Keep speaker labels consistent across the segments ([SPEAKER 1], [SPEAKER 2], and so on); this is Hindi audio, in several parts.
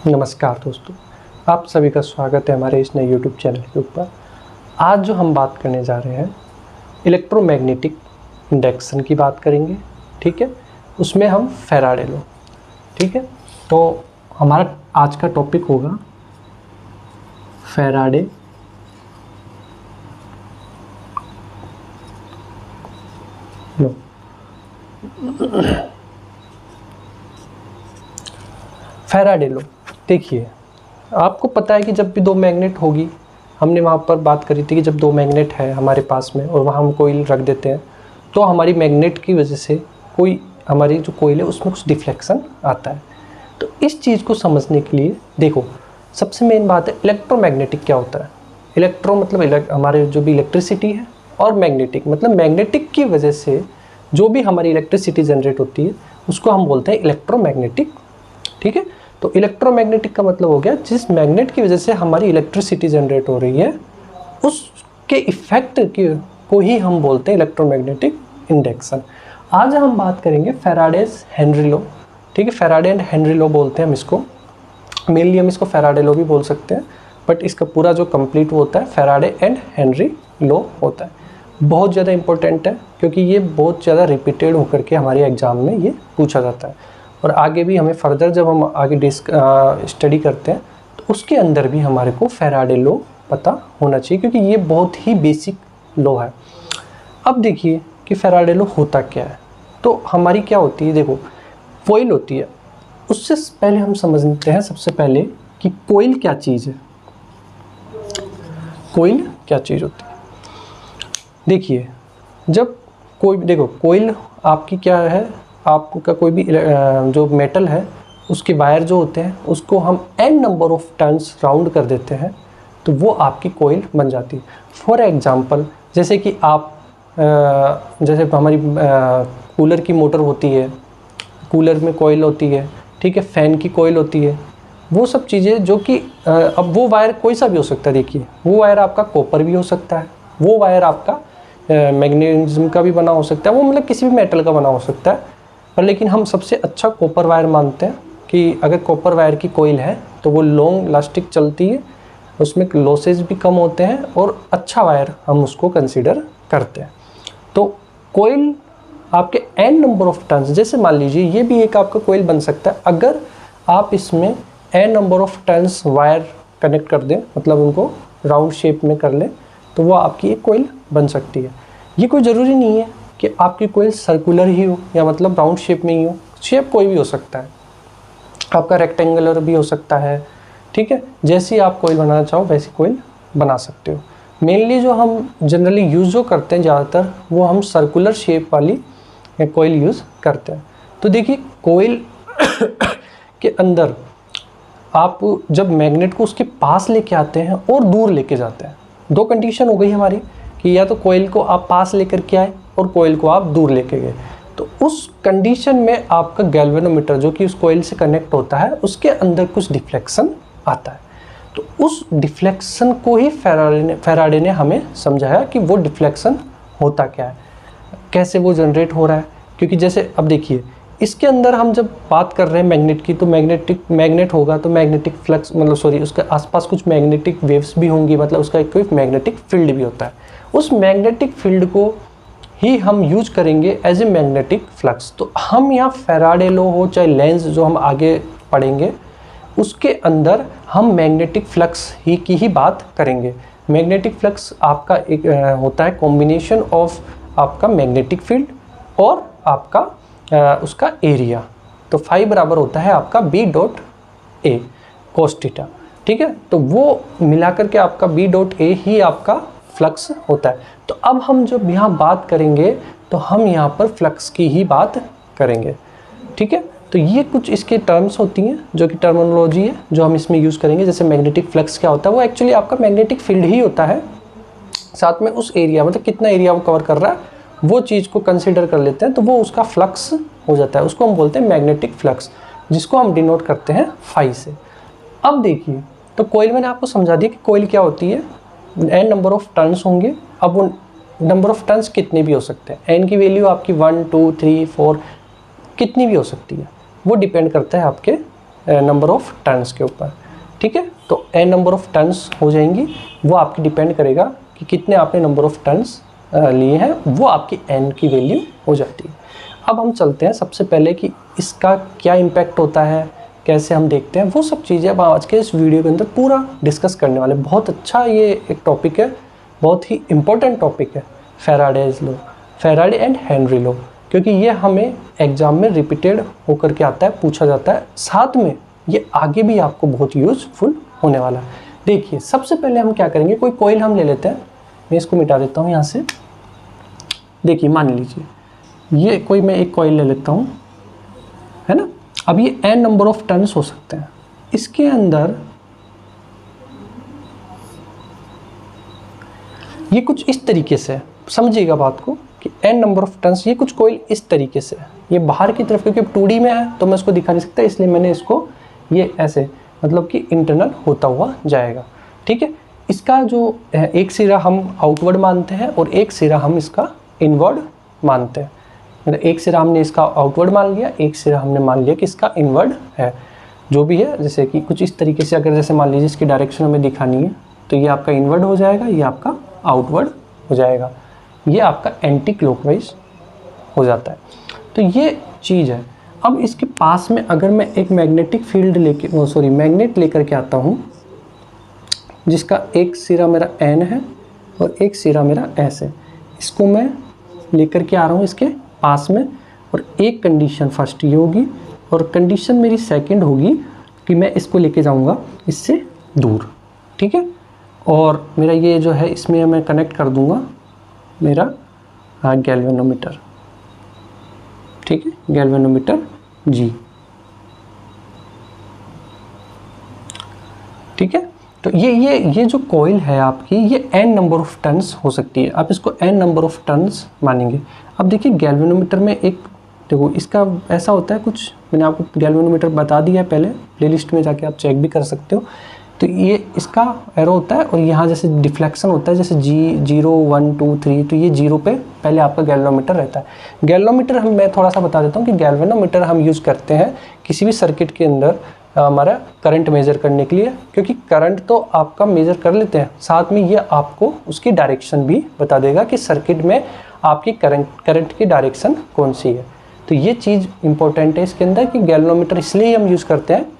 [SPEAKER 1] नमस्कार दोस्तों, आप सभी का स्वागत है हमारे इस नए YouTube चैनल के ऊपर। आज जो हम बात करने जा रहे हैं इलेक्ट्रोमैग्नेटिक इंडक्शन की बात करेंगे। ठीक है, उसमें हम फैराडे लॉ। ठीक है, तो हमारा आज का टॉपिक होगा फैराडे लॉ। फैराडे लॉ, देखिए आपको पता है कि जब भी दो मैग्नेट होगी, हमने वहाँ पर बात करी थी कि जब दो मैग्नेट है हमारे पास में और वहाँ हम कोइल रख देते हैं तो हमारी मैग्नेट की वजह से कोई हमारी जो कोइल है उसमें कुछ डिफ्लेक्शन आता है। तो इस चीज़ को समझने के लिए देखो, सबसे मेन बात है इलेक्ट्रोमैग्नेटिक क्या होता है। इलेक्ट्रो मतलब हमारे जो भी इलेक्ट्रिसिटी है, और मैग्नेटिक मतलब मैग्नेटिक की वजह से जो भी हमारी इलेक्ट्रिसिटी जनरेट होती है उसको हम बोलते हैं इलेक्ट्रोमैग्नेटिक। ठीक है, तो इलेक्ट्रोमैग्नेटिक का मतलब हो गया जिस मैग्नेट की वजह से हमारी इलेक्ट्रिसिटी जनरेट हो रही है उसके इफेक्ट को ही हम बोलते हैं इलेक्ट्रोमैग्नेटिक इंडक्शन। आज हम बात करेंगे फैराडेज हेनरी लॉ। ठीक है, फैराडे एंड हेनरी लॉ बोलते हैं हम इसको, मेनली हम इसको फैराडे लॉ भी बोल सकते हैं, बट इसका पूरा जो कंप्लीट वो होता है फैराडे एंड हेनरी लॉ होता है। बहुत ज़्यादा इंपॉर्टेंट है क्योंकि ये बहुत ज़्यादा रिपीटेड होकर के हमारे एग्जाम में ये पूछा जाता है, और आगे भी हमें फर्दर जब हम आगे स्टडी करते हैं तो उसके अंदर भी हमारे को फैराडे लॉ पता होना चाहिए क्योंकि ये बहुत ही बेसिक लॉ है। अब देखिए कि फैराडे लॉ होता क्या है। तो हमारी क्या होती है, देखो कोइल होती है। उससे पहले हम समझते हैं सबसे पहले कि कोइल क्या चीज़ है। कोइल क्या चीज़ होती है, देखिए जब देखो कोइल आपकी क्या है, आपका कोई भी जो मेटल है उसके वायर जो होते हैं उसको हम n number of turns round कर देते हैं तो वो आपकी कोइल बन जाती है। फॉर एग्जांपल जैसे कि आप जैसे हमारी कूलर की मोटर होती है, कूलर में कोइल होती है। ठीक है, फ़ैन की कोइल होती है, वो सब चीज़ें जो कि अब वो वायर कोई सा भी हो सकता है। देखिए वो वायर आपका कॉपर भी हो सकता है, वो वायर आपका मैग्नीशियम का भी बना हो सकता है, वो मतलब किसी भी मेटल का बना हो सकता है। पर लेकिन हम सबसे अच्छा कॉपर वायर मानते हैं कि अगर कॉपर वायर की कोइल है तो वो लॉन्ग लास्टिक चलती है, उसमें लॉसेज भी कम होते हैं और अच्छा वायर हम उसको कंसीडर करते हैं। तो कोइल आपके n नंबर ऑफ टर्न्स, जैसे मान लीजिए ये भी एक आपका कोइल बन सकता है। अगर आप इसमें n number of turns wire connect कर दें, मतलब उनको राउंड शेप में कर लें, तो वो आपकी एक कोइल बन सकती है। ये कोई ज़रूरी नहीं है कि आपकी कोइल सर्कुलर ही हो या मतलब राउंड शेप में ही हो, शेप कोई भी हो सकता है, आपका रेक्टेंगुलर भी हो सकता है। ठीक है, जैसी आप कोइल बनाना चाहो वैसी कोइल बना सकते हो। मेनली जो हम जनरली यूज़ जो करते हैं ज़्यादातर वो हम सर्कुलर शेप वाली कोइल यूज़ करते हैं। तो देखिए कोइल के अंदर आप जब मैग्नेट को उसके पास लेके आते हैं और दूर लेके जाते हैं, दो कंडीशन हो गई हमारी कि या तो कोइल को आप पास लेकर के आए और कोइल को आप दूर लेके गए। तो उस कंडीशन में आपका गैल्वेनोमीटर जो कि उस कोइल से कनेक्ट होता है उसके अंदर कुछ डिफ्लेक्शन आता है। तो उस डिफ्लेक्शन को ही फैराडे ने हमें समझाया कि वो डिफ्लेक्शन होता क्या है, कैसे वो जनरेट हो रहा है। क्योंकि जैसे अब देखिए इसके अंदर हम जब बात कर रहे हैं मैग्नेट की, तो मैग्नेट होगा तो मैग्नेटिक फ्लक्स मतलब उसके आसपास कुछ मैग्नेटिक वेव्स भी होंगी, मतलब उसका एक कोई मैग्नेटिक फील्ड भी होता है। उस मैग्नेटिक फील्ड को ही हम यूज करेंगे एज ए मैग्नेटिक फ्लक्स। तो हम यहाँ फैराडे लॉ हो चाहे लेंज जो हम आगे पढ़ेंगे उसके अंदर हम मैग्नेटिक फ्लक्स की ही बात करेंगे। मैग्नेटिक फ्लक्स आपका एक होता है कॉम्बिनेशन ऑफ आपका मैग्नेटिक फील्ड और आपका उसका एरिया। तो फाई बराबर होता है आपका B dot A cos theta. ठीक है, तो वो मिलाकर के आपका B डॉट A ही आपका फ्लक्स होता है। तो अब हम जब यहाँ बात करेंगे तो हम यहाँ पर फ्लक्स की ही बात करेंगे। ठीक है, तो ये कुछ इसके टर्म्स होती हैं जो कि टर्मिनोलॉजी है जो हम इसमें यूज़ करेंगे। जैसे मैग्नेटिक फ्लक्स क्या होता है, वो एक्चुअली आपका मैग्नेटिक फील्ड ही होता है, साथ में उस एरिया मतलब कितना एरिया वो कवर कर रहा है वो चीज़ को कंसिडर कर लेते हैं, तो वो उसका फ्लक्स हो जाता है। उसको हम बोलते हैं मैग्नेटिक फ्लक्स, जिसको हम डिनोट करते हैं फाई से। अब देखिए तो कोइल मैंने आपको समझा दिया कि कोइल क्या होती है, n नंबर ऑफ टर्न्स होंगे। अब वो नंबर ऑफ टर्न्स कितने भी हो सकते हैं, n की वैल्यू आपकी 1 2 3 4 कितनी भी हो सकती है, वो डिपेंड करता है आपके नंबर ऑफ टर्न्स के ऊपर, ठीक है। तो n नंबर ऑफ टर्न्स हो जाएंगी, वो आपकी डिपेंड करेगा कि कितने आपने नंबर ऑफ टर्न्स लिए हैं, वो आपकी n की वैल्यू हो जाती है। अब हम चलते हैं सबसे पहले कि इसका क्या इम्पैक्ट होता है, कैसे हम देखते हैं, वो सब चीज़ें अब आज के इस वीडियो के अंदर पूरा डिस्कस करने वाले। बहुत अच्छा ये एक टॉपिक है, बहुत ही इम्पोर्टेंट टॉपिक है, Faraday's law, Faraday and Henry law, क्योंकि ये हमें एग्जाम में रिपीटेड होकर के आता है, पूछा जाता है, साथ में ये आगे भी आपको बहुत यूजफुल होने वाला है। देखिए सबसे पहले हम क्या करेंगे, कोई कॉइल हम ले लेते हैं, मैं इसको मिटा देता हूँ यहाँ से। देखिए मान लीजिए ये कोई मैं एक कॉइल ले लेता हूँ, है ना। अब ये n नंबर ऑफ टर्न्स हो सकते हैं, इसके अंदर ये कुछ इस तरीके से, समझिएगा बात को कि n नंबर ऑफ टर्न्स, ये कुछ कॉइल इस तरीके से, ये बाहर की तरफ, क्योंकि 2D में है तो मैं इसको दिखा नहीं सकता, इसलिए मैंने इसको ये ऐसे मतलब कि इंटरनल होता हुआ जाएगा, ठीक है। इसका जो एक सिरा हम आउटवर्ड मानते हैं और एक सिरा हम इसका इनवर्ड मानते हैं, मतलब एक सिरा हमने इसका आउटवर्ड मान लिया, एक सिरा हमने मान लिया कि इसका इनवर्ड है, जो भी है। जैसे कि कुछ इस तरीके से, अगर जैसे मान लीजिए इसकी डायरेक्शन हमें दिखानी है तो ये आपका इनवर्ड हो जाएगा, ये आपका आउटवर्ड हो जाएगा, ये आपका एंटी क्लॉकवाइज हो जाता है। तो ये चीज़ है। अब इसके पास में अगर मैं एक मैग्नेटिक फील्ड लेके मैग्नेट लेकर के आता हूँ, जिसका एक सिरा मेरा N है और एक सिरा मेरा S है, इसको मैं लेकर के आ रहा हूँ इसके पास में, और एक कंडीशन फर्स्ट ये होगी और कंडीशन मेरी सेकंड होगी कि मैं इसको लेके जाऊँगा इससे दूर, ठीक है। और मेरा ये जो है इसमें मैं कनेक्ट कर दूँगा मेरा गैल्वेनोमीटर, ठीक है, गैल्वेनोमीटर G, ठीक है। तो ये जो कॉइल है आपकी, ये n नंबर ऑफ टर्न्स हो सकती है, आप इसको n नंबर ऑफ टर्न्स मानेंगे। अब देखिए गैल्वेनोमीटर में एक, देखो इसका ऐसा होता है कुछ, मैंने आपको गैल्वेनोमीटर बता दिया है पहले, प्लेलिस्ट में जाके आप चेक भी कर सकते हो। तो ये इसका एरो होता है और यहाँ जैसे डिफ्लेक्शन होता है, जैसे G0 1 2 3, तो ये 0 पे पहले आपका गैल्वेनोमीटर रहता है। गैल्वेनोमीटर मैं थोड़ा सा बता देता हूँ कि गैल्वेनोमीटर हम यूज़ करते हैं किसी भी सर्किट के अंदर हमारा करंट मेज़र करने के लिए, क्योंकि करंट तो आपका मेज़र कर लेते हैं, साथ में ये आपको उसकी डायरेक्शन भी बता देगा कि सर्किट में आपकी करंट की डायरेक्शन कौन सी है। तो ये चीज़ इंपॉर्टेंट है इसके अंदर कि गैल्वेनोमीटर इसलिए हम यूज़ करते हैं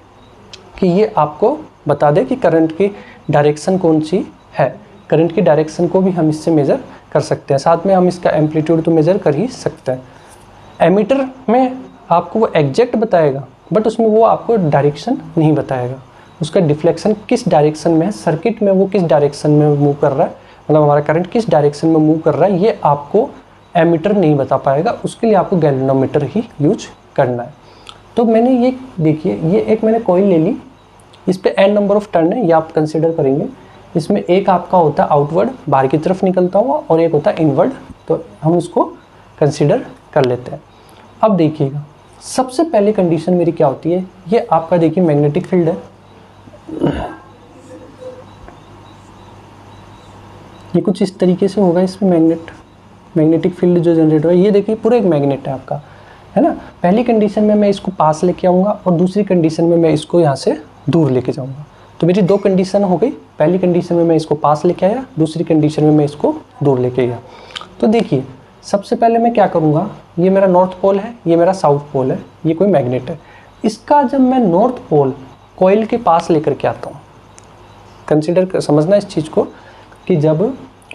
[SPEAKER 1] कि ये आपको बता दे कि करंट की डायरेक्शन कौन सी है। करंट की डायरेक्शन को भी हम इससे मेज़र कर सकते हैं, साथ में हम इसका एम्पलीट्यूड तो मेज़र कर ही सकते हैं। एमीटर में आपको वो एग्जैक्ट बताएगा, बट उसमें वो आपको डायरेक्शन नहीं बताएगा, उसका डिफ्लेक्शन किस डायरेक्शन में है, सर्किट में वो किस डायरेक्शन में मूव कर रहा है, मतलब हमारा करंट किस डायरेक्शन में मूव कर रहा है, ये आपको एमीटर नहीं बता पाएगा। उसके लिए आपको गैल्वेनोमीटर ही यूज करना है। तो मैंने ये देखिए, ये एक मैंने कॉइल ले ली, इस पे n नंबर ऑफ टर्न है, ये आप कंसिडर करेंगे। इसमें एक आपका होता है आउटवर्ड, बाहर की तरफ निकलता हुआ, और एक होता है इनवर्ड, तो हम उसको कंसिडर कर लेते हैं। अब देखिएगा सबसे पहले कंडीशन मेरी क्या होती है, ये आपका देखिए मैग्नेटिक फील्ड है, ये कुछ इस तरीके से होगा, इसमें मैग्नेटिक फील्ड जो जनरेट हुआ है, ये देखिए पूरा एक मैग्नेट है आपका, है ना। पहली कंडीशन में मैं इसको पास लेके आऊँगा और दूसरी कंडीशन में मैं इसको यहाँ से दूर लेके जाऊँगा। तो मेरी दो कंडीशन हो गई, पहली कंडीशन में मैं इसको पास लेके आया, दूसरी कंडीशन में मैं इसको दूर लेके गया। तो देखिए सबसे पहले मैं क्या करूँगा, ये मेरा नॉर्थ पोल है, ये मेरा साउथ पोल है, ये कोई मैग्नेट है। इसका जब मैं नॉर्थ पोल कॉइल के पास लेकर के आता हूँ, कंसिडर समझना इस चीज़ को कि जब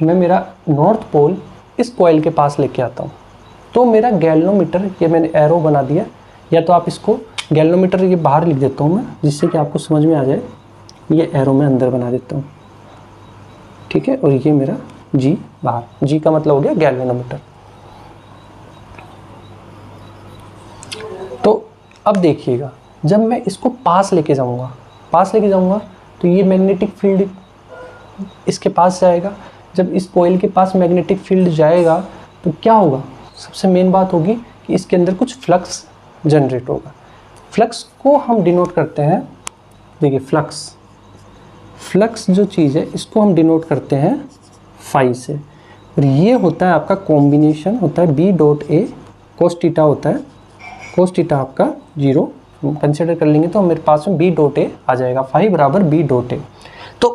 [SPEAKER 1] मैं मेरा नॉर्थ पोल इस कॉइल के पास लेके आता हूँ, तो मेरा गैल्वेनोमीटर, ये मैंने एरो बना दिया, या तो आप इसको गैल्वेनोमीटर ये बाहर लिख देता हूँ मैं, जिससे कि आपको समझ में आ जाए, ये एरो मैं अंदर बना देता हूँ, ठीक है। और ये मेरा G बाहर, G का मतलब हो गया गैल्वेनोमीटर। तो अब देखिएगा जब मैं इसको पास लेके जाऊँगा तो ये मैग्नेटिक फील्ड इसके पास जाएगा। जब इस कॉइल के पास मैग्नेटिक फील्ड जाएगा तो क्या होगा, सबसे मेन बात होगी कि इसके अंदर कुछ फ्लक्स जनरेट होगा। फ्लक्स को हम डिनोट करते हैं, देखिए फ्लक्स जो चीज़ है इसको हम डिनोट करते हैं फाई से, और ये होता है आपका कॉम्बिनेशन होता है B dot A cos theta होता है, कोस थीटा आपका 0 कंसिडर कर लेंगे तो मेरे पास में बी डॉट ए आ जाएगा, फाई बराबर बी डॉट ए। तो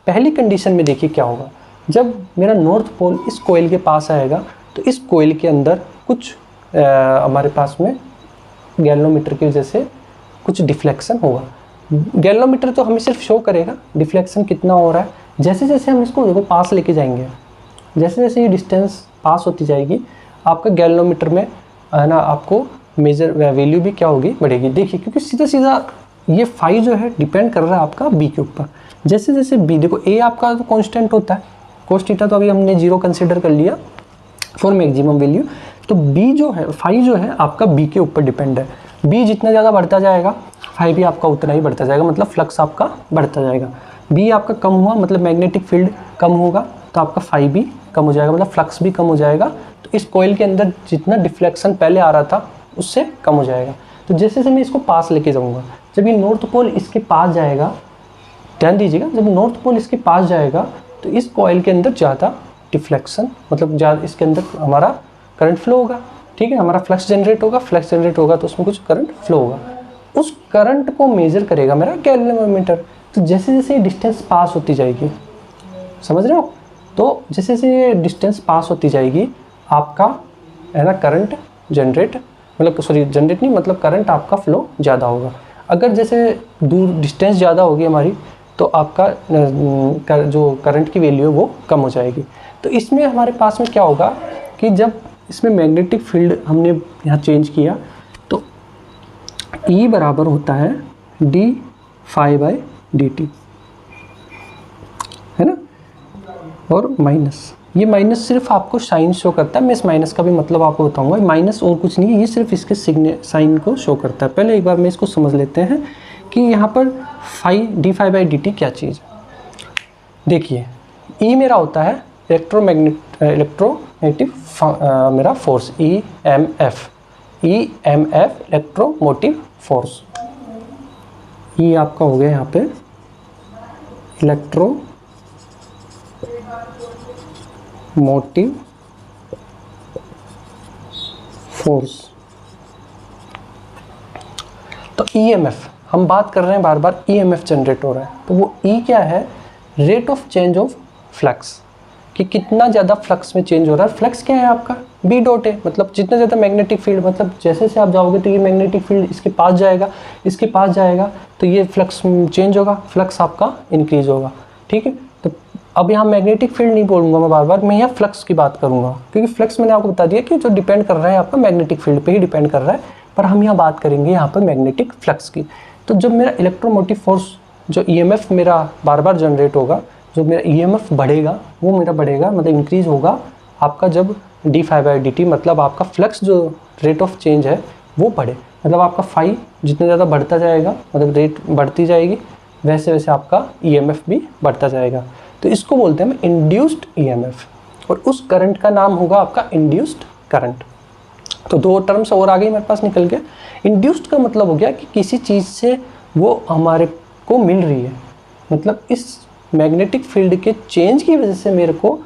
[SPEAKER 1] पहली कंडीशन में देखिए क्या होगा, जब मेरा नॉर्थ पोल इस कोयल के पास आएगा तो इस कोयल के अंदर कुछ हमारे पास में गैल्वेनोमीटर की वजह से कुछ डिफ्लेक्शन होगा। गैल्वेनोमीटर तो हमें सिर्फ शो करेगा डिफ्लेक्शन कितना हो रहा है। जैसे जैसे हम इसको देखो पास लेके जाएंगे, जैसे जैसे ये डिस्टेंस पास होती जाएगी आपका गैल्वेनोमीटर में है ना, आपको मेजर वैल्यू भी क्या होगी, बढ़ेगी। देखिए क्योंकि सीधा सीधा ये फाई जो है डिपेंड कर रहा है आपका बी के ऊपर। जैसे जैसे बी, देखो ए आपका तो कांस्टेंट होता है, कोस थीटा तो अभी हमने 0 कंसीडर कर लिया फॉर मैक्सिमम वैल्यू। तो बी जो है, फाई जो है आपका बी के ऊपर डिपेंड है। बी जितना ज़्यादा बढ़ता जाएगा फाई भी आपका उतना ही बढ़ता जाएगा, मतलब फ्लक्स आपका बढ़ता जाएगा। बी आपका कम हुआ मतलब मैग्नेटिक फील्ड कम होगा तो आपका फाई भी कम हो जाएगा, मतलब फ्लक्स भी कम हो जाएगा। तो इस कॉइल के अंदर जितना डिफ्लेक्शन पहले आ रहा था उससे कम हो जाएगा। तो जैसे जैसे मैं इसको पास लेके जाऊँगा, जब ये नॉर्थ पोल इसके पास जाएगा, ध्यान दीजिएगा, जब नॉर्थ पोल इसके पास जाएगा तो इस कॉइल के अंदर ज़्यादा डिफ्लेक्शन, मतलब ज़्यादा इसके अंदर हमारा करंट फ्लो होगा, ठीक है, हमारा फ्लक्स जनरेट होगा। फ्लक्स जनरेट होगा तो उसमें कुछ करंट फ्लो होगा। उस करंट को मेजर करेगा मेरा गैल्वेनोमीटर। तो जैसे जैसे ये डिस्टेंस पास होती जाएगी, समझ रहे हो, तो जैसे जैसे ये डिस्टेंस पास होती जाएगी आपका है ना करंट जनरेट, मतलब सॉरी जनरेट नहीं, मतलब करंट आपका फ्लो ज़्यादा होगा। अगर जैसे दूर डिस्टेंस ज़्यादा होगी हमारी तो आपका जो करंट की वैल्यू है वो कम हो जाएगी। तो इसमें हमारे पास में क्या होगा कि जब इसमें मैग्नेटिक फील्ड हमने यहाँ चेंज किया तो E बराबर होता है d phi by d t, है ना, और माइनस, ये माइनस सिर्फ आपको साइन शो करता है। मैं इस माइनस का भी मतलब आपको बताऊंगा, माइनस और कुछ नहीं है, ये सिर्फ इसके साइन को शो करता है। पहले एक बार मैं इसको समझ लेते हैं कि यहाँ पर phi d phi by d t क्या चीज़ है। देखिए ई मेरा होता है इलेक्ट्रोमैग्नेटिक मेरा force, E M F electromotive force. E आपका हो गया यहाँ पे इलेक्ट्रोमोटिव फोर्स। तो ईएमएफ हम बात कर रहे हैं, बार बार ईएमएफ जनरेट हो रहा है, तो वो ई क्या है, rate of change of flux, कि कितना ज़्यादा फ्लक्स में चेंज हो रहा है। फ्लक्स क्या है आपका बी डॉट है, मतलब जितना ज़्यादा मैग्नेटिक फील्ड, मतलब जैसे जैसे आप जाओगे तो ये मैग्नेटिक फील्ड इसके पास जाएगा, इसके पास जाएगा तो ये फ्लक्स चेंज होगा, फ्लक्स आपका इंक्रीज होगा, ठीक है। तो अब यहाँ मैग्नेटिक फील्ड नहीं बोलूँगा मैं बार बार, मैं यहाँ फ्लक्स की बात करूँगा, क्योंकि फ्लक्स मैंने आपको बता दिया कि जो डिपेंड कर रहा है आपका मैग्नेटिक फील्ड पे ही डिपेंड कर रहा है, पर हम यहाँ बात करेंगे यहाँ पर मैग्नेटिक फ्लक्स की। तो जब मेरा इलेक्ट्रोमोटिव फोर्स जो ईएमएफ मेरा बार बार जनरेट होगा, जो मेरा ईएमएफ बढ़ेगा वो मेरा बढ़ेगा, मतलब इंक्रीज होगा आपका जब d phi by d t, मतलब आपका फ्लक्स जो रेट ऑफ चेंज है वो बढ़े, मतलब आपका फाई जितना ज़्यादा बढ़ता जाएगा, मतलब रेट बढ़ती जाएगी, वैसे वैसे आपका ईएमएफ भी बढ़ता जाएगा। तो इसको बोलते हैं इंड्यूस्ड ईएमएफ, और उस करंट का नाम होगा आपका इंड्यूस्ड करंट। तो दो टर्म्स और आ गई मेरे पास निकल के। इंड्यूस्ड का मतलब हो गया कि किसी चीज़ से वो हमारे को मिल रही है, मतलब इस मैग्नेटिक फील्ड के चेंज की वजह से मेरे को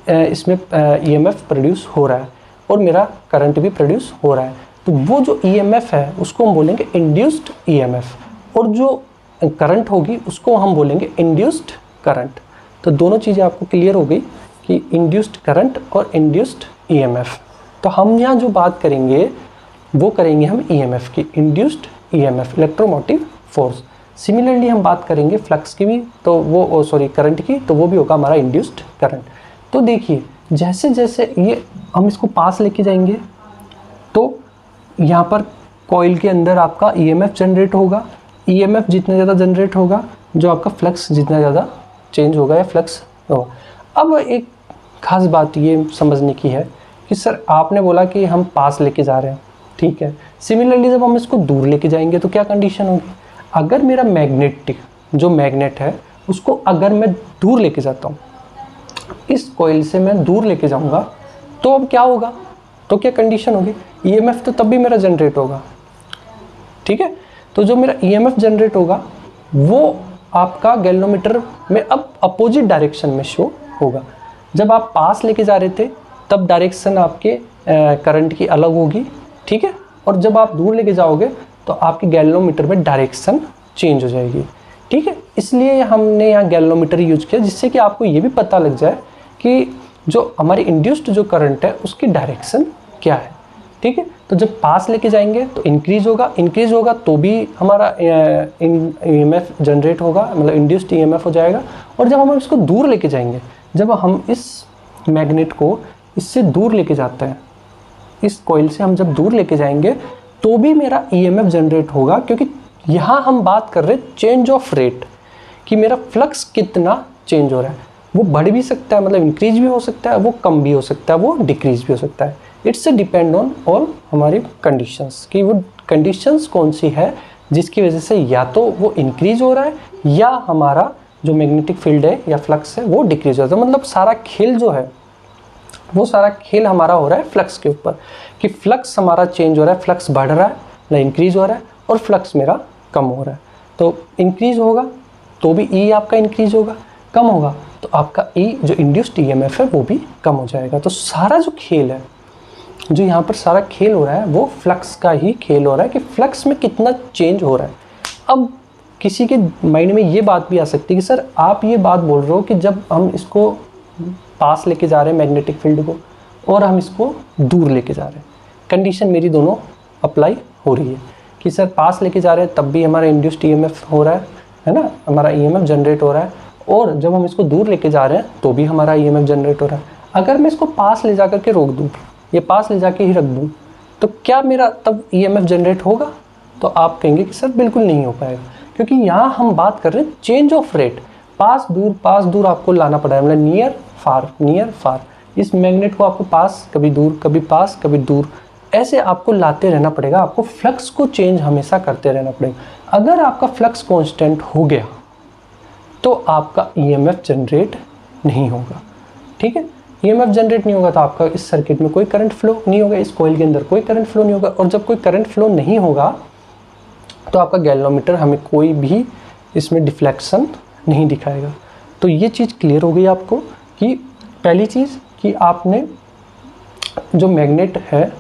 [SPEAKER 1] इसमें ईएमएफ प्रोड्यूस हो रहा है और मेरा करंट भी प्रोड्यूस हो रहा है। तो वो जो ईएमएफ है उसको हम बोलेंगे इंड्यूस्ड ईएमएफ, और जो करंट होगी उसको हम बोलेंगे इंड्यूस्ड करंट। तो दोनों चीज़ें आपको क्लियर हो गई कि इंड्यूस्ड करंट और इंड्यूस्ड ईएमएफ। तो हम यहाँ जो बात करेंगे वो करेंगे हम ईएमएफ की, induced EMF electromotive force. Similarly हम बात करेंगे फ्लक्स की भी, तो वो करंट की, तो वो भी होगा हमारा इंड्यूस्ड करंट। तो देखिए जैसे जैसे ये हम इसको पास लेके जाएंगे तो यहाँ पर कॉइल के अंदर आपका ईएमएफ जनरेट होगा। ईएमएफ जितना ज़्यादा जनरेट होगा जो आपका फ्लक्स जितना ज़्यादा चेंज होगा या फ्लक्स होगा। अब एक खास बात ये समझने की है कि सर आपने बोला कि हम पास लेके जा रहे हैं, ठीक है, सिमिलरली जब हम इसको दूर लेके जाएंगे तो क्या कंडीशन होगी। अगर मेरा जो मैग्नेट है उसको अगर मैं दूर लेके जाता हूँ, इस कॉइल से मैं दूर लेके जाऊँगा, तो अब क्या होगा, तो क्या कंडीशन होगी, ईएमएफ तो तब भी मेरा जनरेट होगा, ठीक है। तो जो मेरा ईएमएफ जनरेट होगा वो आपका गैल्वेनोमीटर में अब अपोजिट डायरेक्शन में शो होगा। जब आप पास लेके जा रहे थे तब डायरेक्शन आपके करंट की अलग होगी, ठीक है, और जब आप दूर लेके जाओगे तो आपके गैल्वेनोमीटर में डायरेक्शन चेंज हो जाएगी। ठीक है, इसलिए हमने यहाँ गैल्वेनोमीटर यूज किया, जिससे कि आपको ये भी पता लग जाए कि जो हमारी इंड्यूस्ड जो करंट है उसकी डायरेक्शन क्या है। ठीक है, तो जब पास लेके जाएंगे तो इंक्रीज होगा तो भी हमारा ईएमएफ जनरेट होगा, मतलब इंड्यूस्ड ईएमएफ हो जाएगा। और जब हम इसको दूर लेके जाएंगे, जब हम इस मैग्नेट को इससे दूर लेके जाते हैं, इस कॉइल से हम जब दूर लेके जाएंगे तो भी मेरा ईएमएफ जनरेट होगा, क्योंकि यहाँ हम बात कर रहे हैं चेंज ऑफ रेट, कि मेरा फ्लक्स कितना चेंज हो रहा है। वो बढ़ भी सकता है, मतलब इंक्रीज भी हो सकता है, वो कम भी हो सकता है, वो डिक्रीज भी हो सकता है। इट्स डिपेंड ऑन ऑल हमारी कंडीशंस, कि वो कंडीशंस कौन सी है जिसकी वजह से या तो वो इंक्रीज हो रहा है या हमारा जो मैग्नेटिक फील्ड है या फ्लक्स है वो डिक्रीज हो रहा है। मतलब सारा खेल जो है वो सारा खेल हमारा हो रहा है फ्लक्स के ऊपर, कि फ्लक्स हमारा चेंज हो रहा है, फ्लक्स बढ़ रहा है ना इंक्रीज हो रहा है, और फ्लक्स मेरा कम हो रहा है। तो इंक्रीज होगा तो भी ई आपका इंक्रीज होगा, कम होगा तो आपका ई जो इंड्यूस्ड ईएमएफ है वो भी कम हो जाएगा। तो सारा जो खेल है, जो यहाँ पर सारा खेल हो रहा है वो फ्लक्स का ही खेल हो रहा है, कि फ्लक्स में कितना चेंज हो रहा है। अब किसी के माइंड में ये बात भी आ सकती है कि सर आप ये बात बोल रहे हो कि जब हम इसको पास लेके जा रहे हैं मैग्नेटिक फील्ड को, और हम इसको दूर लेके जा रहे हैं, कंडीशन मेरी दोनों अप्लाई हो रही है, कि सर पास लेके जा रहे हैं तब भी हमारा इंड्यूस्ड ईएमएफ हो रहा है ना, हमारा ईएमएफ जनरेट हो रहा है, और जब हम इसको दूर लेके जा रहे हैं तो भी हमारा ईएमएफ जनरेट हो रहा है। अगर मैं इसको पास ले जा करके रोक दूँ या पास ले जाके ही रख दूँ तो क्या मेरा तब ईएमएफ जनरेट होगा? तो आप कहेंगे कि सर बिल्कुल नहीं हो पाएगा, क्योंकि यहाँ हम बात कर रहे हैं चेंज ऑफ रेट। पास दूर आपको लाना पड़ा है, मतलब नियर फार। इस मैग्नेट को आपको पास, कभी दूर, कभी पास, कभी दूर, ऐसे आपको लाते रहना पड़ेगा। आपको फ्लक्स को चेंज हमेशा करते रहना पड़ेगा। अगर आपका फ्लक्स कांस्टेंट हो गया तो आपका ईएमएफ जनरेट नहीं होगा। ठीक है, ईएमएफ जनरेट नहीं होगा तो आपका इस सर्किट में कोई करंट फ्लो नहीं होगा, इस कॉइल के अंदर कोई करंट फ्लो नहीं होगा। और जब कोई करंट फ्लो नहीं होगा तो आपका गैल्वेनोमीटर हमें कोई भी इसमें डिफ्लेक्शन नहीं दिखाएगा। तो ये चीज़ क्लियर हो गई आपको, कि पहली चीज़ कि आपने जो मैग्नेट है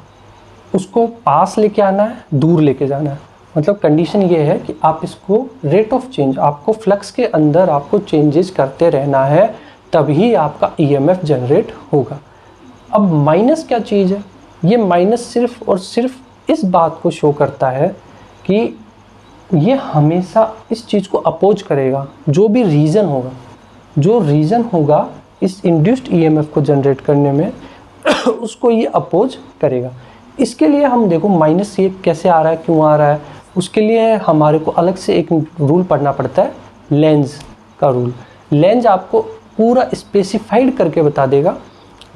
[SPEAKER 1] उसको पास लेके आना है, दूर लेके जाना है। मतलब कंडीशन ये है कि आप इसको रेट ऑफ चेंज, आपको फ्लक्स के अंदर आपको चेंजेस करते रहना है, तभी आपका ईएमएफ जनरेट होगा। अब माइनस क्या चीज़ है? ये माइनस सिर्फ और सिर्फ इस बात को शो करता है कि ये हमेशा इस चीज़ को अपोज करेगा। जो भी रीज़न होगा इस इंड्यूस्ड ईएमएफ को जनरेट करने में उसको ये अपोज करेगा। इसके लिए हम देखो माइनस ये कैसे आ रहा है, क्यों आ रहा है, उसके लिए हमारे को अलग से एक रूल पढ़ना पड़ता है, लेंज का रूल। लेंज आपको पूरा स्पेसिफाइड करके बता देगा।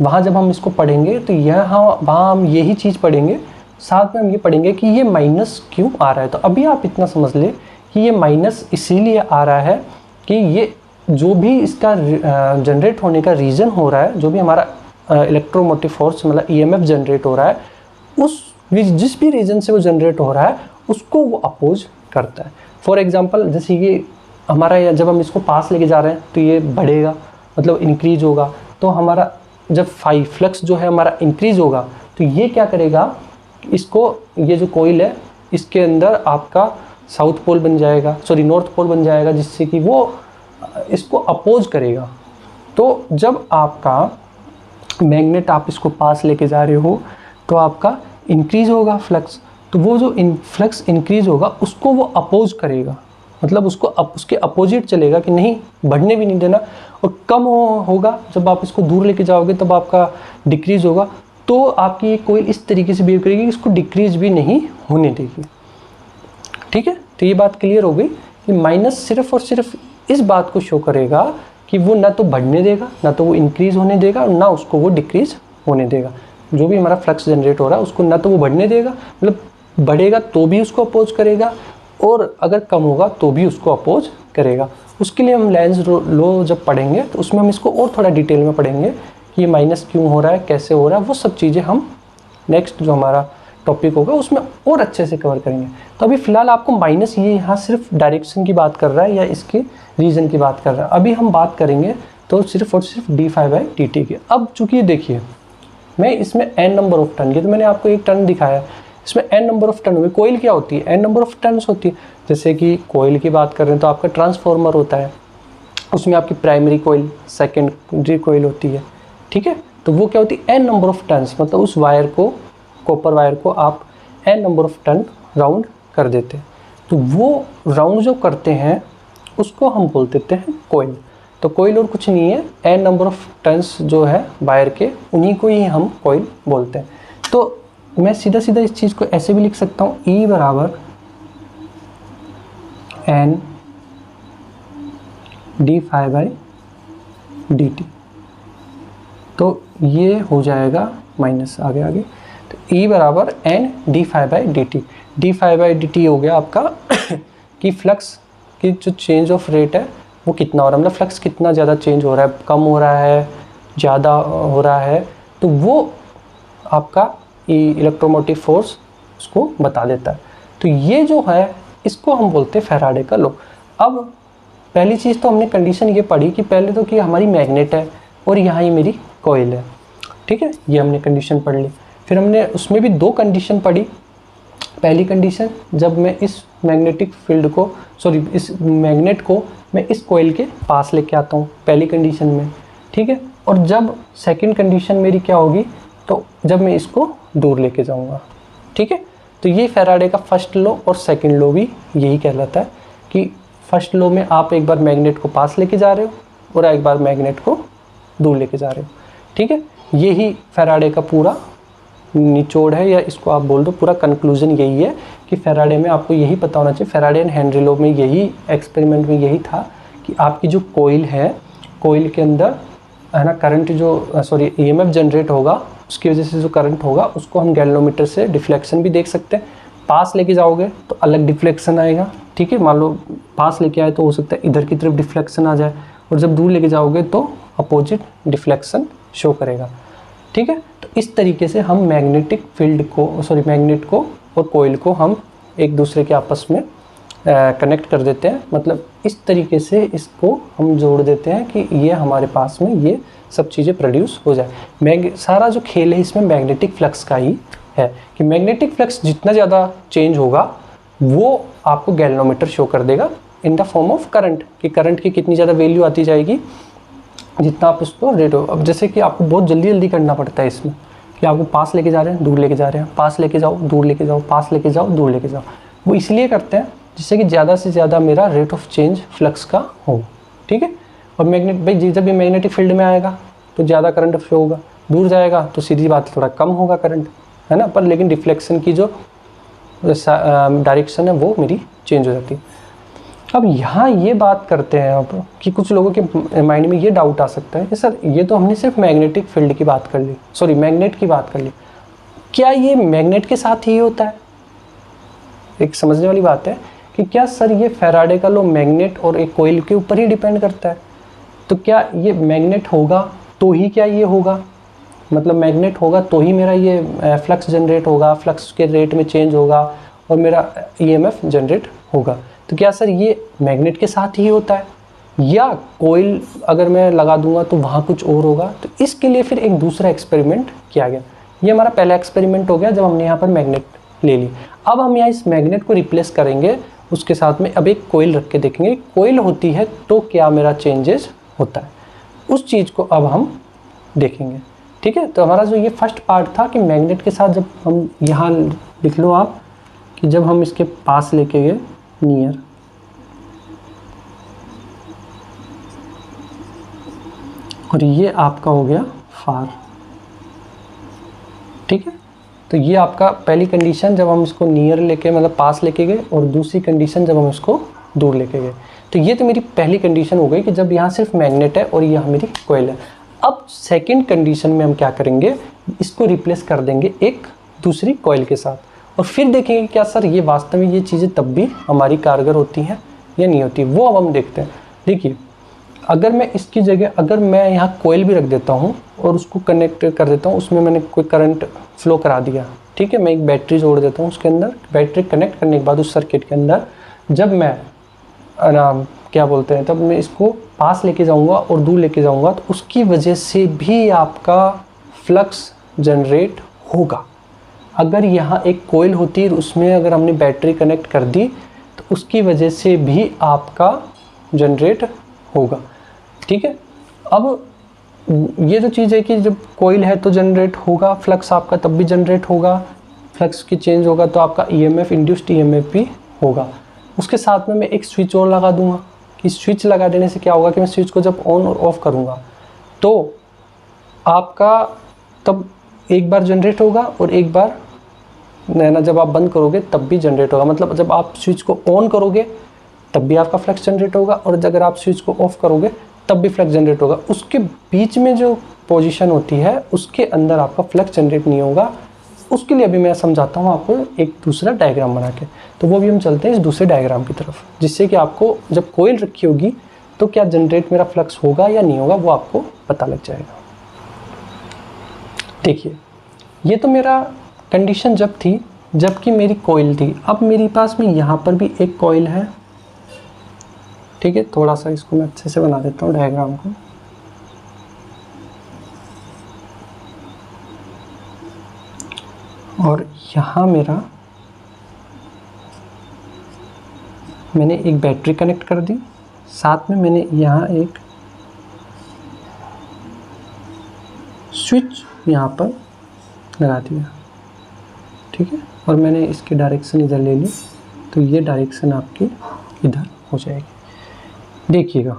[SPEAKER 1] वहाँ जब हम इसको पढ़ेंगे तो वहाँ हम यही चीज़ पढ़ेंगे, साथ में हम ये पढ़ेंगे कि ये माइनस क्यों आ रहा है। तो अभी आप इतना समझ ले कि ये माइनस इसीलिए आ रहा है कि ये जो भी इसका जनरेट होने का रीज़न हो रहा है, जो भी हमारा इलेक्ट्रोमोटिव फोर्स मतलब ईएमएफ जनरेट हो रहा है, जिस भी रीज़न से वो जनरेट हो रहा है उसको वो अपोज करता है। फॉर एग्जांपल जैसे ये हमारा, जब हम इसको पास लेके जा रहे हैं तो ये बढ़ेगा, मतलब इंक्रीज होगा। तो हमारा जब फ्लक्स जो है हमारा इंक्रीज होगा तो ये क्या करेगा, इसको, ये जो कोइल है इसके अंदर आपका साउथ पोल बन जाएगा, नॉर्थ पोल बन जाएगा, जिससे कि वो इसको अपोज करेगा। तो जब आपका मैग्नेट, आप इसको पास लेके जा रहे हो तो आपका इंक्रीज होगा फ्लक्स, तो वो जो फ्लक्स इंक्रीज होगा उसको वो अपोज करेगा, मतलब उसके अपोजिट चलेगा कि नहीं बढ़ने भी नहीं देना। और कम होगा जब आप इसको दूर लेके जाओगे तब आपका डिक्रीज होगा। तो आपकी ये कोई इस तरीके से बिहेव करेगी कि इसको डिक्रीज भी नहीं होने देगी। ठीक है, तो ये बात क्लियर हो गई कि माइनस सिर्फ और सिर्फ इस बात को शो करेगा कि वो ना तो बढ़ने देगा, ना तो वो इंक्रीज होने देगा, और ना उसको वो डिक्रीज होने देगा। जो भी हमारा फ्लक्स जनरेट हो रहा है उसको ना तो वो बढ़ने देगा, मतलब बढ़ेगा तो भी उसको अपोज करेगा, और अगर कम होगा तो भी उसको अपोज करेगा। उसके लिए हम लेंज लॉ जब पढ़ेंगे तो उसमें हम इसको और थोड़ा डिटेल में पढ़ेंगे कि ये माइनस क्यों हो रहा है, कैसे हो रहा है, वो सब चीज़ें हम नेक्स्ट जो हमारा टॉपिक होगा उसमें और अच्छे से कवर करेंगे। तो अभी फ़िलहाल आपको माइनस ये यहाँ सिर्फ डायरेक्शन की बात कर रहा है या इसके रीज़न की बात कर रहा है। अभी हम बात करेंगे तो सिर्फ और सिर्फ d∅dt की। अब चूँकि देखिए मैं इसमें n नंबर ऑफ टर्न की, तो मैंने आपको एक टर्न दिखाया, इसमें n नंबर ऑफ टर्न हुए। कोयल क्या होती है, n नंबर ऑफ टर्न्स होती है। जैसे कि कोयल की बात कर रहे हैं तो आपका ट्रांसफार्मर होता है, उसमें आपकी प्राइमरी कोयल, सेकेंडरी कोयल होती है, ठीक है। तो वो क्या होती है, n नंबर ऑफ टर्न्स, मतलब उस वायर को, कॉपर वायर को आप n number of turn round कर देते हैं। तो वो राउंड जो करते हैं उसको हम बोल देते हैं कोयल। तो कोयल और कुछ नहीं है, n नंबर ऑफ टर्न्स जो है वायर के, उन्हीं को ही हम कोयल बोलते हैं। तो मैं सीधा सीधा इस चीज़ को ऐसे भी लिख सकता हूँ, E बराबर n d phi by d t. तो ये हो जाएगा माइनस आगे आगे, तो E बराबर n d phi by d t. D phi by d t हो गया आपका कि फ्लक्स की जो चेंज ऑफ रेट है वो कितना हो रहा है, मतलब फ्लक्स कितना ज़्यादा चेंज हो रहा है, कम हो रहा है, ज़्यादा हो रहा है, तो वो आपका इलेक्ट्रोमोटिव फोर्स उसको बता देता है। तो ये जो है इसको हम बोलते हैं फैराडे का लॉ। अब पहली चीज़ तो हमने कंडीशन ये पढ़ी कि पहले तो कि हमारी मैग्नेट है और यहाँ ही मेरी कोयल है, ठीक है, ये हमने कंडीशन पढ़ ली। फिर हमने उसमें भी दो कंडीशन पढ़ी। पहली कंडीशन, जब मैं इस मैग्नेटिक फील्ड को, सॉरी इस मैग्नेट को मैं इस कोयल के पास लेके आता हूँ पहली कंडीशन में, ठीक है। और जब सेकंड कंडीशन मेरी क्या होगी, तो जब मैं इसको दूर लेके जाऊँगा, ठीक है। तो ये फैराडे का फर्स्ट लॉ और सेकंड लॉ भी यही कहलाता है कि फर्स्ट लॉ में आप एक बार मैग्नेट को पास लेके जा रहे हो और एक बार मैग्नेट को दूर लेके जा रहे हो, ठीक है। यही फैराडे का पूरा निचोड़ है, या इसको आप बोल दो पूरा कंक्लूजन यही है कि फैराडे में आपको यही पता होना चाहिए। फैराडे एंड हेनरी लॉ में यही एक्सपेरिमेंट में यही था कि आपकी जो कोयल है, कोयल के अंदर है ना करंट जो सॉरी ईएमएफ जनरेट होगा, उसकी वजह से जो करंट होगा उसको हम गैल्वेनोमीटर से डिफ्लेक्शन भी देख सकते हैं। पास लेके जाओगे तो अलग डिफ्लेक्शन आएगा, ठीक है। मान लो पास लेके आए तो हो सकता है इधर की तरफ डिफ्लेक्शन आ जाए, और जब दूर लेके जाओगे तो अपोजिट डिफ्लेक्शन शो करेगा, ठीक है। तो इस तरीके से हम मैग्नेटिक फील्ड को, सॉरी मैग्नेट को और कोयल को हम एक दूसरे के आपस में कनेक्ट कर देते हैं। मतलब इस तरीके से इसको हम जोड़ देते हैं कि ये हमारे पास में ये सब चीज़ें प्रोड्यूस हो जाए। सारा जो खेल है इसमें मैग्नेटिक फ्लक्स का ही है कि मैग्नेटिक फ्लक्स जितना ज़्यादा चेंज होगा वो आपको गैल्वेनोमीटर शो कर देगा in the form of current, कि करंट की कितनी ज़्यादा वैल्यू आती जाएगी जितना आप उसको रेट हो। अब जैसे कि आपको बहुत जल्दी जल्दी करना पड़ता है इसमें कि आपको पास लेके जा रहे हैं, दूर लेके जा रहे हैं, पास लेके जाओ, दूर लेके जाओ, पास लेके जाओ, दूर लेके जाओ। वो इसलिए करते हैं जिससे कि ज़्यादा से ज़्यादा मेरा रेट ऑफ चेंज फ्लक्स का हो, ठीक है। और मैग्नेट भाई जब भी मैग्नेटिक फील्ड में आएगा तो ज़्यादा करंट फ्लो होगा, दूर जाएगा तो सीधी बात थोड़ा कम होगा करंट, है ना। पर लेकिन डिफ्लेक्शन की जो डायरेक्शन है वो मेरी चेंज हो जाती है। अब यहाँ ये बात करते हैं अब कि कुछ लोगों के माइंड में ये डाउट आ सकता है कि सर ये तो हमने सिर्फ मैग्नेटिक फील्ड की बात कर ली, सॉरी मैग्नेट की बात कर ली, क्या ये मैग्नेट के साथ ही होता है? एक समझने वाली बात है कि क्या सर ये फैराडे का लॉ मैग्नेट और एक कोयल के ऊपर ही डिपेंड करता है? तो क्या ये मैग्नेट होगा तो ही क्या ये होगा, मतलब मैग्नेट होगा तो ही मेरा ये फ्लक्स जनरेट होगा, फ्लक्स के रेट में चेंज होगा और मेरा ईएमएफ जनरेट होगा? तो क्या सर ये मैग्नेट के साथ ही होता है, या कोयल अगर मैं लगा दूंगा तो वहाँ कुछ और होगा? तो इसके लिए फिर एक दूसरा एक्सपेरिमेंट किया गया। ये हमारा पहला एक्सपेरिमेंट हो गया जब हमने यहाँ पर मैग्नेट ले ली। अब हम यहाँ इस मैग्नेट को रिप्लेस करेंगे, उसके साथ में अब एक कोयल रख के देखेंगे कोयल होती है तो क्या मेरा चेंजेस होता है, उस चीज़ को अब हम देखेंगे, ठीक है। तो हमारा जो ये फर्स्ट पार्ट था कि मैग्नेट के साथ जब हम यहाँ लिख लो आप कि जब हम इसके पास लेके गए नियर, और ये आपका हो गया फार, ठीक है। तो ये आपका पहली कंडीशन जब हम इसको नियर लेके मतलब पास लेके गए, और दूसरी कंडीशन जब हम इसको दूर लेके गए। तो ये तो मेरी पहली कंडीशन हो गई कि जब यहाँ सिर्फ मैग्नेट है और यहाँ मेरी कोयल है। अब सेकंड कंडीशन में हम क्या करेंगे, इसको रिप्लेस कर देंगे एक दूसरी कोयल के साथ, और फिर देखेंगे क्या सर ये वास्तव में ये चीज़ें तब भी हमारी कारगर होती हैं या नहीं होती, वो अब हम देखते हैं। देखिए अगर मैं इसकी जगह अगर मैं यहाँ कोयल भी रख देता हूँ और उसको कनेक्ट कर देता हूँ, उसमें मैंने कोई करंट फ्लो करा दिया, ठीक है, मैं एक बैटरी जोड़ देता हूँ उसके अंदर, बैटरी कनेक्ट करने के बाद उस सर्किट के अंदर जब मैं क्या बोलते हैं तब मैं इसको पास लेके जाऊँगा और दूर लेके जाऊँगा, तो उसकी वजह से भी आपका फ्लक्स जनरेट होगा, अगर यहाँ एक कोयल होती है, उसमें अगर हमने बैटरी कनेक्ट कर दी तो उसकी वजह से भी आपका जनरेट होगा। ठीक है, अब ये जो चीज़ है कि जब कोयल है तो जनरेट होगा फ्लक्स आपका, तब भी जनरेट होगा, फ्लक्स की चेंज होगा तो आपका ईएमएफ, इंड्यूस्ड ईएमएफ भी होगा। उसके साथ में मैं एक स्विच और लगा दूंगा कि स्विच लगा देने से क्या होगा कि मैं स्विच को जब ऑन और ऑफ करूँगा तो आपका तब एक बार जनरेट होगा और एक बार ना जब आप बंद करोगे तब भी जनरेट होगा। मतलब जब आप स्विच को ऑन करोगे तब भी आपका फ्लक्स जनरेट होगा और अगर आप स्विच को ऑफ करोगे तब भी फ्लक्स जनरेट होगा। उसके बीच में जो पोजीशन होती है उसके अंदर आपका फ्लक्स जनरेट नहीं होगा। उसके लिए अभी मैं समझाता हूँ आपको एक दूसरा डायग्राम बना के, तो वो भी हम चलते हैं इस दूसरे डायग्राम की तरफ, जिससे कि आपको जब कोयल रखी होगी तो क्या जनरेट मेरा फ्लक्स होगा या नहीं होगा वो आपको पता लग जाएगा। देखिए, ये तो मेरा कंडीशन जब थी जबकि मेरी कोयल थी। अब मेरे पास में यहाँ पर भी एक कोयल है। ठीक है, थोड़ा सा इसको मैं अच्छे से बना देता हूँ डायग्राम को। और यहाँ मैंने एक बैटरी कनेक्ट कर दी, साथ में मैंने यहाँ एक स्विच यहाँ पर लगा दिया। ठीक है, और मैंने इसकी डायरेक्शन इधर ले ली तो ये डायरेक्शन आपकी इधर हो जाएगी। देखिएगा,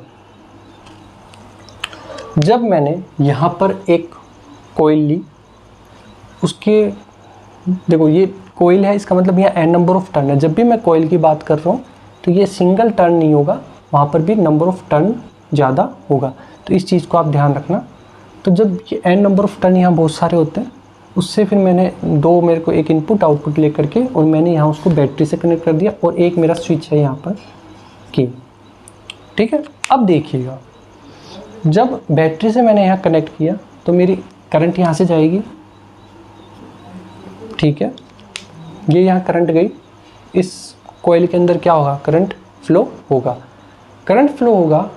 [SPEAKER 1] जब मैंने यहाँ पर एक कोयल ली, उसके देखो ये कोयल है, इसका मतलब यहाँ n नंबर ऑफ टर्न है। जब भी मैं कोयल की बात कर रहा हूँ तो ये सिंगल टर्न नहीं होगा, वहाँ पर भी नंबर ऑफ टर्न ज़्यादा होगा, तो इस चीज़ को आप ध्यान रखना। तो जब ये n नंबर ऑफ टर्न यहाँ बहुत सारे होते हैं, उससे फिर मैंने मेरे को एक इनपुट आउटपुट ले करके और मैंने यहाँ उसको बैटरी से कनेक्ट कर दिया और एक मेरा स्विच है यहाँ पर की। ठीक है, अब देखिएगा, जब बैटरी से मैंने यहाँ कनेक्ट किया तो मेरी करंट यहाँ से जाएगी। ठीक है, ये यहाँ करंट गई, इस कॉइल के अंदर क्या होगा, करंट फ्लो होगा। करंट फ्लो होगा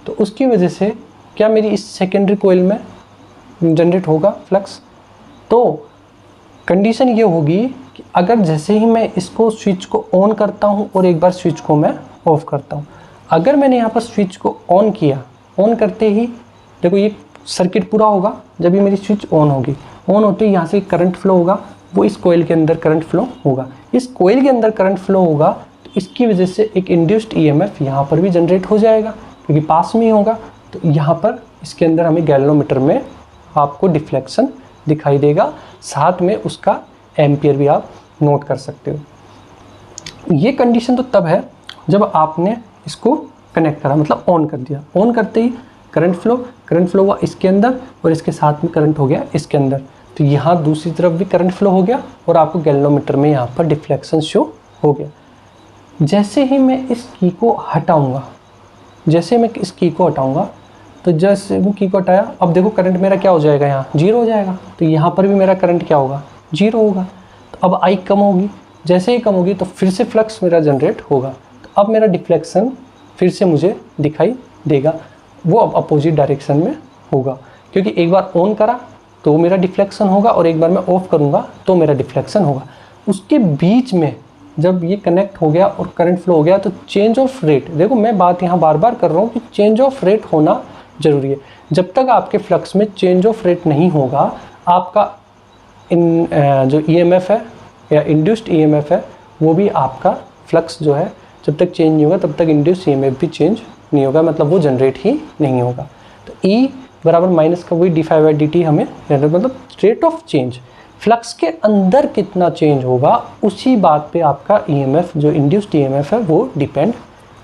[SPEAKER 1] तो उसकी वजह से क्या मेरी इस सेकेंडरी कॉइल में जनरेट होगा फ्लक्स। तो कंडीशन ये होगी कि अगर जैसे ही मैं इसको स्विच को ऑन करता हूँ और एक बार स्विच को मैं ऑफ करता हूँ, अगर मैंने यहाँ पर स्विच को ऑन किया, ऑन करते ही देखो ये सर्किट पूरा होगा। जब ये मेरी स्विच ऑन होगी, ऑन होते ही यहाँ से करंट फ्लो होगा, वो इस कोयल के अंदर करंट फ्लो होगा। इस कोयल के अंदर करंट फ्लो होगा तो इसकी वजह से एक इंड्यूस्ड ईएमएफ यहाँ पर भी जनरेट हो जाएगा क्योंकि पास में ही होगा। तो यहाँ पर इसके अंदर हमें गैल्वेनोमीटर में आपको डिफ्लेक्शन दिखाई देगा, साथ में उसका एम्पियर भी आप नोट कर सकते हो। ये कंडीशन तो तब है जब आपने इसको कनेक्ट करा, मतलब ऑन कर दिया। ऑन करते ही करंट फ्लो हुआ इसके अंदर और इसके साथ में करंट हो गया इसके अंदर, तो यहाँ दूसरी तरफ भी करंट फ्लो हो गया और आपको गैल्वेनोमीटर में यहाँ पर डिफ्लेक्शन शो हो गया। जैसे ही मैं इस की को हटाऊंगा, तो जैसे वो की को हटाया, अब देखो करंट मेरा क्या हो जाएगा, यहाँ जीरो हो जाएगा। तो यहाँ पर भी मेरा करंट क्या होगा, जीरो होगा। तो अब आई कम होगी, जैसे ही कम होगी तो फिर से फ्लक्स मेरा जनरेट होगा। तो अब मेरा डिफ्लेक्शन फिर से मुझे दिखाई देगा, वो अब अपोजिट डायरेक्शन में होगा क्योंकि एक बार ऑन करा तो मेरा डिफ्लेक्शन होगा और एक बार मैं ऑफ करूँगा तो मेरा डिफ्लेक्शन होगा। उसके बीच में जब ये कनेक्ट हो गया और करंट फ्लो हो गया तो चेंज ऑफ रेट, देखो मैं बात यहाँ बार बार कर रहा हूँ कि चेंज ऑफ रेट होना ज़रूरी है। जब तक आपके फ्लक्स में चेंज ऑफ रेट नहीं होगा, आपका जो ईएमएफ है या इंड्यूस्ड ईएमएफ है वो भी आपका फ्लक्स जो है जब तक चेंज नहीं होगा तब तक इंड्यूस्ड ईएमएफ भी चेंज नहीं होगा, मतलब वो जनरेट ही नहीं होगा। तो ई बराबर माइनस का वही d∅dt हमें, मतलब रेट ऑफ चेंज, फ्लक्स के अंदर कितना चेंज होगा उसी बात पे आपका ईएमएफ जो इंड्यूस्ड ईएमएफ है वो डिपेंड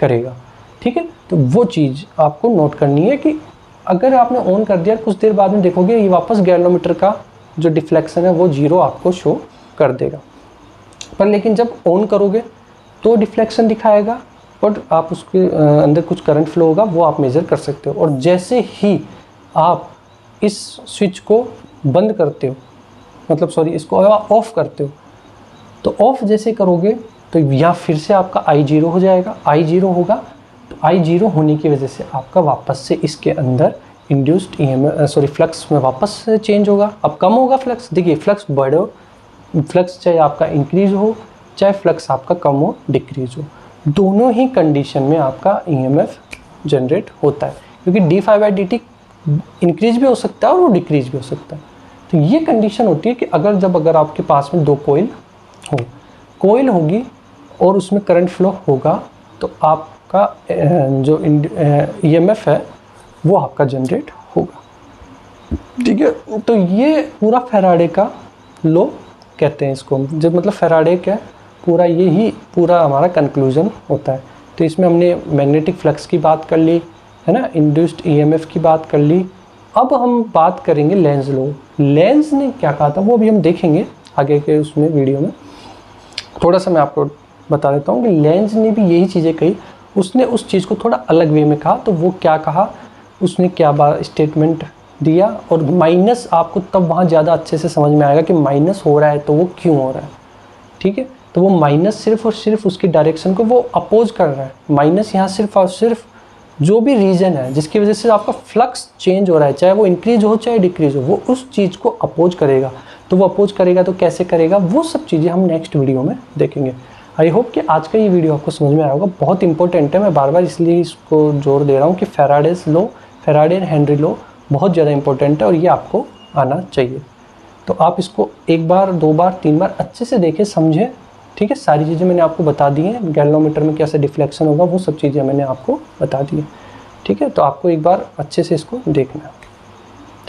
[SPEAKER 1] करेगा। ठीक है, तो वो चीज़ आपको नोट करनी है कि अगर आपने ऑन कर दिया, कुछ देर बाद में देखोगे ये वापस गैल्वेनोमीटर का जो डिफ्लेक्शन है वो जीरो आपको शो कर देगा। पर लेकिन जब ऑन करोगे तो डिफ्लेक्शन दिखाएगा और आप उसके अंदर कुछ करंट फ्लो होगा वो आप मेज़र कर सकते हो। और जैसे ही आप इस स्विच को बंद करते हो, मतलब सॉरी इसको ऑफ़ करते हो, तो ऑफ़ जैसे करोगे तो यहाँ फिर से आपका आई जीरो हो जाएगा। आई जीरो होगा तो आई जीरो होने की वजह से आपका वापस से इसके अंदर इंड्यूस्ड फ्लक्स में वापस चेंज होगा। अब कम होगा फ्लक्स, देखिए फ्लक्स बढ़ो फ्लक्स चाहे आपका इंक्रीज हो चाहे फ्लक्स आपका कम हो डिक्रीज हो, दोनों ही कंडीशन में आपका ईएमएफ जनरेट होता है, क्योंकि d∅dt इंक्रीज भी हो सकता है और वो डिक्रीज भी हो सकता है। तो ये कंडीशन होती है कि अगर आपके पास में दो कोयल होगी और उसमें करंट फ्लो होगा तो आपका जो ईएमएफ है वो आपका जनरेट होगा। ठीक है, तो ये पूरा फैराडे का लॉ कहते हैं इसको, जब मतलब फैराडे का पूरा हमारा कंक्लूजन होता है। तो इसमें हमने मैग्नेटिक फ्लक्स की बात कर ली है ना, इंड्यूस्ड ईएमएफ की बात कर ली। अब हम बात करेंगे लेंज लॉ। लेंज ने क्या कहा था वो भी हम देखेंगे आगे के उसमें वीडियो में। थोड़ा सा मैं आपको बता देता हूँ कि लेंज ने भी यही चीज़ें कही, उसने उस चीज़ को थोड़ा अलग वे में कहा। तो वो क्या कहा, उसने क्या स्टेटमेंट दिया, और माइनस आपको तब वहाँ ज़्यादा अच्छे से समझ में आएगा कि माइनस हो रहा है तो वो क्यों हो रहा है। ठीक है, तो वो माइनस सिर्फ और सिर्फ उसकी डायरेक्शन को वो अपोज कर रहा है। माइनस यहाँ सिर्फ और सिर्फ जो भी रीजन है जिसकी वजह से आपका फ्लक्स चेंज हो रहा है, चाहे वो इंक्रीज हो चाहे डिक्रीज हो, वो उस चीज़ को अपोज करेगा। तो वो अपोज करेगा तो कैसे करेगा, वो सब चीज़ें हम नेक्स्ट वीडियो में देखेंगे। आई होप कि आज का ये वीडियो आपको समझ में आया होगा। बहुत इंपॉर्टेंट है, मैं बार बार इसलिए इसको जोर दे रहा हूँ कि फैराडे एंड हेनरी लॉ बहुत ज़्यादा इंपॉर्टेंट है और ये आपको आना चाहिए। तो आप इसको एक बार, दो बार, तीन बार अच्छे से देखें, समझें। ठीक है, सारी चीज़ें मैंने आपको बता दी हैं। गैल्वेनोमीटर में कैसे डिफ्लेक्शन होगा वो सब चीज़ें मैंने आपको बता दी है। ठीक है, तो आपको एक बार अच्छे से इसको देखना है।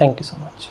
[SPEAKER 1] Thank you so much.